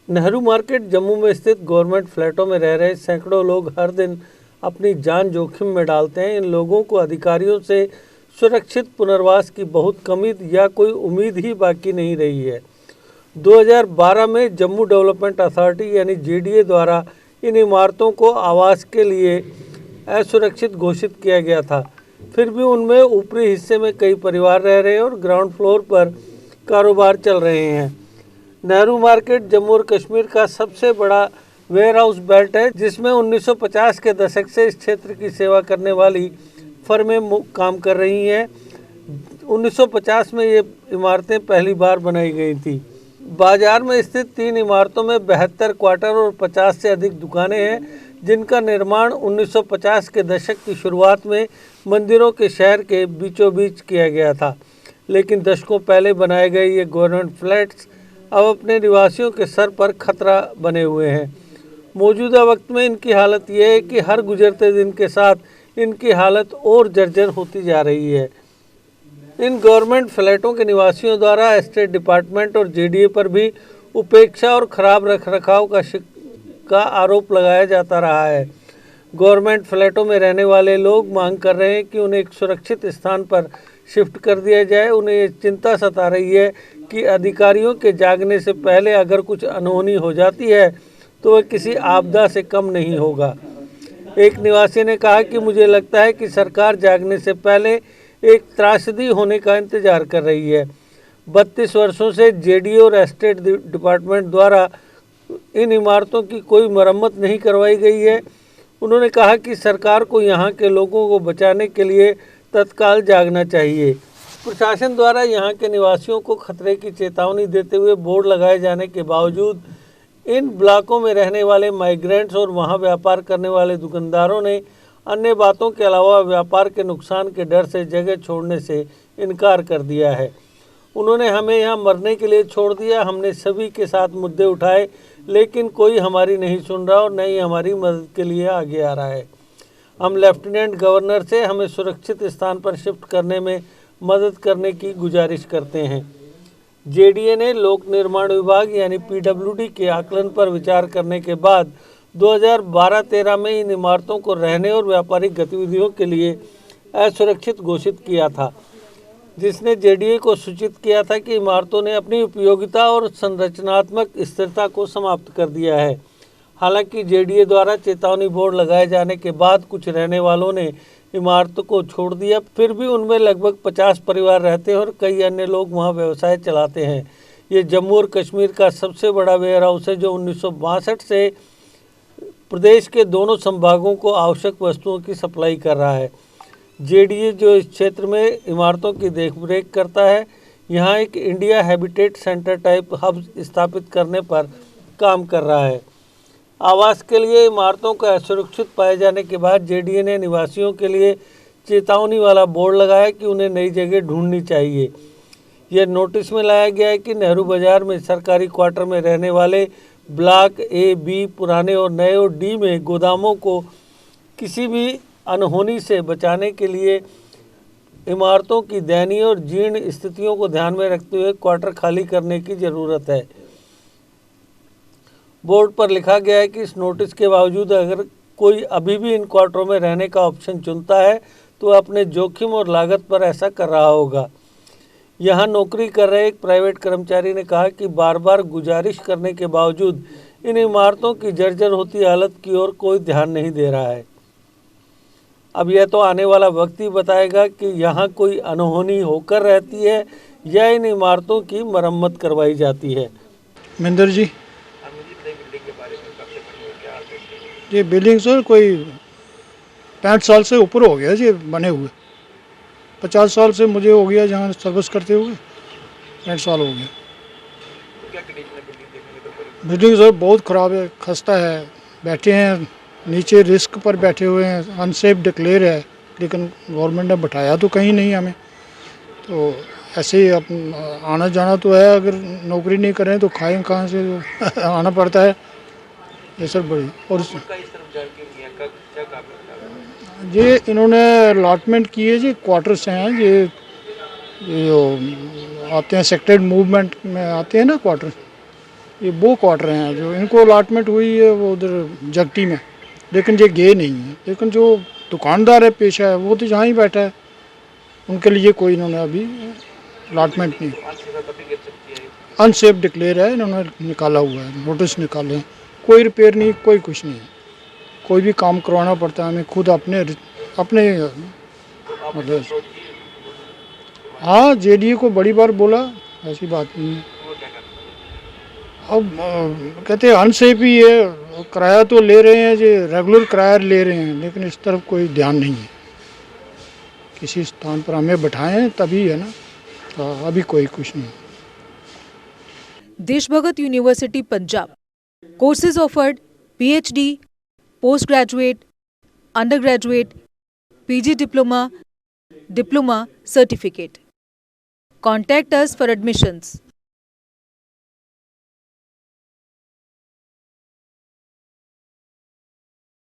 Nehru market Jammu में स्थित government फ्लैटों में रह रहे सैकड़ों लोग हर दिन अपनी जान जोखिम में डालते हैं। इन लोगों को अधिकारियों से सुरक्षित पुनर्वास की बहुत कमी या कोई उम्मीद ही बाकी नहीं रही है। 2012 में जम्मू डेवलपमेंट अथॉरिटी यानी जेडीए द्वारा इन इमारतों को आवास के लिए असुरक्षित घोषित किया गया था। फिर भी उनमें ऊपरी हिस्से में कई परिवार रह रहे हैं और ग्राउंड फ्लोर पर कारोबार चल रहे हैं। नेहरू मार्केट जम्मू और कश्मीर का सबसे बड़ा वेयर हाउस बेल्ट है, जिसमें 1950 के दशक से इस क्षेत्र की सेवा करने वाली फर्में काम कर रही हैं। 1950 में ये इमारतें पहली बार बनाई गई थी। बाजार में स्थित 3 इमारतों में 72 क्वार्टर और 50 से अधिक दुकानें हैं, जिनका निर्माण 1950 के दशक की शुरुआत में मंदिरों के शहर के बीचों बीच किया गया था। लेकिन दशकों पहले बनाए गए ये गवर्नमेंट फ्लैट्स अब अपने निवासियों के सर पर खतरा बने हुए हैं। मौजूदा वक्त में इनकी हालत यह है कि हर गुजरते दिन के साथ इनकी हालत और जर्जर होती जा रही है। इन गवर्नमेंट फ्लैटों के निवासियों द्वारा एस्टेट डिपार्टमेंट और जेडीए पर भी उपेक्षा और खराब रखरखाव का आरोप लगाया जाता रहा है। गवर्नमेंट फ्लैटों में रहने वाले लोग मांग कर रहे हैं कि उन्हें एक सुरक्षित स्थान पर शिफ्ट कर दिया जाए। उन्हें ये चिंता सता रही है कि अधिकारियों के जागने से पहले अगर कुछ अनहोनी हो जाती है तो वह किसी आपदा से कम नहीं होगा। एक निवासी ने कहा कि मुझे लगता है कि सरकार जागने से पहले एक त्रासदी होने का इंतजार कर रही है। 32 वर्षों से जेडीए और एस्टेट डिपार्टमेंट द्वारा इन इमारतों की कोई मरम्मत नहीं करवाई गई है। उन्होंने कहा कि सरकार को यहाँ के लोगों को बचाने के लिए तत्काल जागना चाहिए। प्रशासन द्वारा यहाँ के निवासियों को खतरे की चेतावनी देते हुए बोर्ड लगाए जाने के बावजूद इन ब्लॉकों में रहने वाले माइग्रेंट्स और वहाँ व्यापार करने वाले दुकानदारों ने अन्य बातों के अलावा व्यापार के नुकसान के डर से जगह छोड़ने से इनकार कर दिया है। उन्होंने हमें यहाँ मरने के लिए छोड़ दिया। हमने सभी के साथ मुद्दे उठाए, लेकिन कोई हमारी नहीं सुन रहा और न ही हमारी मदद के लिए आगे आ रहा है। हम लेफ्टिनेंट गवर्नर से हमें सुरक्षित स्थान पर शिफ्ट करने में मदद करने की गुजारिश करते हैं। जेडीए ने लोक निर्माण विभाग यानी पीडब्ल्यूडी के आकलन पर विचार करने के बाद 2012-13 में इन इमारतों को रहने और व्यापारिक गतिविधियों के लिए असुरक्षित घोषित किया था, जिसने जेडीए को सूचित किया था कि इमारतों ने अपनी उपयोगिता और संरचनात्मक स्थिरता को समाप्त कर दिया है। हालांकि जेडीए द्वारा चेतावनी बोर्ड लगाए जाने के बाद कुछ रहने वालों ने इमारत को छोड़ दिया। फिर भी उनमें लगभग 50 परिवार रहते हैं और कई अन्य लोग वहां व्यवसाय चलाते हैं। ये जम्मू और कश्मीर का सबसे बड़ा वेयर हाउस है, जो 1962 से प्रदेश के दोनों संभागों को आवश्यक वस्तुओं की सप्लाई कर रहा है। जेडीए जो इस क्षेत्र में इमारतों की देखरेख करता है, यहाँ एक India habitat centre type hub स्थापित करने पर काम कर रहा है। आवास के लिए इमारतों को असुरक्षित पाए जाने के बाद जेडीए ने निवासियों के लिए चेतावनी वाला बोर्ड लगाया कि उन्हें नई जगह ढूंढनी चाहिए। यह नोटिस में लाया गया है कि नेहरू बाजार में सरकारी क्वार्टर में रहने वाले ब्लॉक ए, बी, पुराने और नए और डी में गोदामों को किसी भी अनहोनी से बचाने के लिए इमारतों की दयनीय और जीर्ण स्थितियों को ध्यान में रखते हुए क्वार्टर खाली करने की ज़रूरत है। बोर्ड पर लिखा गया है कि इस नोटिस के बावजूद अगर कोई अभी भी इन क्वार्टरों में रहने का ऑप्शन चुनता है तो अपने जोखिम और लागत पर ऐसा कर रहा होगा। यहाँ नौकरी कर रहे एक प्राइवेट कर्मचारी ने कहा कि बार बार गुजारिश करने के बावजूद इन इमारतों की जर्जर होती हालत की ओर कोई ध्यान नहीं दे रहा है। अब यह तो आने वाला वक्त ही बताएगा कि यहाँ कोई अनहोनी होकर रहती है या इन इमारतों की मरम्मत करवाई जाती है। महेंद्र जी, ये बिल्डिंग सर कोई 65 साल से ऊपर हो गया जी बने हुए। 50 साल से मुझे हो गया जहाँ सर्विस करते हुए, 65 साल हो गया। बिल्डिंग सर बहुत ख़राब है, खस्ता है। बैठे हैं नीचे रिस्क पर बैठे हुए हैं, अनसेफ डिक्लेयर है, लेकिन गवर्नमेंट ने बैठाया तो कहीं नहीं हमें। तो ऐसे ही आना जाना तो है, अगर नौकरी नहीं करें तो खाएं कहाँ से आना पड़ता है। ये सर बड़ी और ये इन्होंने अलॉटमेंट की है जी, क्वार्टर्स हैं ये जो आते हैं सेक्टर्ड मूवमेंट में आते हैं ना क्वार्टर, ये वो काट रहे हैं, जो इनको अलॉटमेंट हुई है वो उधर जगटी में, लेकिन ये गए नहीं है। लेकिन जो दुकानदार है, पेशा है, वो तो जहाँ ही बैठा है, उनके लिए कोई इन्होंने अभी अलॉटमेंट नहीं, अनसेफ डिक्लेयर है, इन्होंने निकाला हुआ है, नोटिस निकाले हैं। कोई रिपेयर नहीं, कोई कुछ नहीं, कोई भी काम करवाना पड़ता है हमें खुद अपने मतलब। हाँ, जेडीए को बड़ी बार बोला, ऐसी बात नहीं है। अब कहते हैं अनसेफ ही है, किराया तो ले रहे हैं, जो रेगुलर किराया ले रहे हैं, लेकिन इस तरफ कोई ध्यान नहीं है। किसी स्थान पर हमें बैठाएं तभी है ना, अभी कोई कुछ नहीं। Deshbhagat university Punjab courses offered PhD, postgraduate, undergraduate, PG diploma, certificate. Contact us for admissions.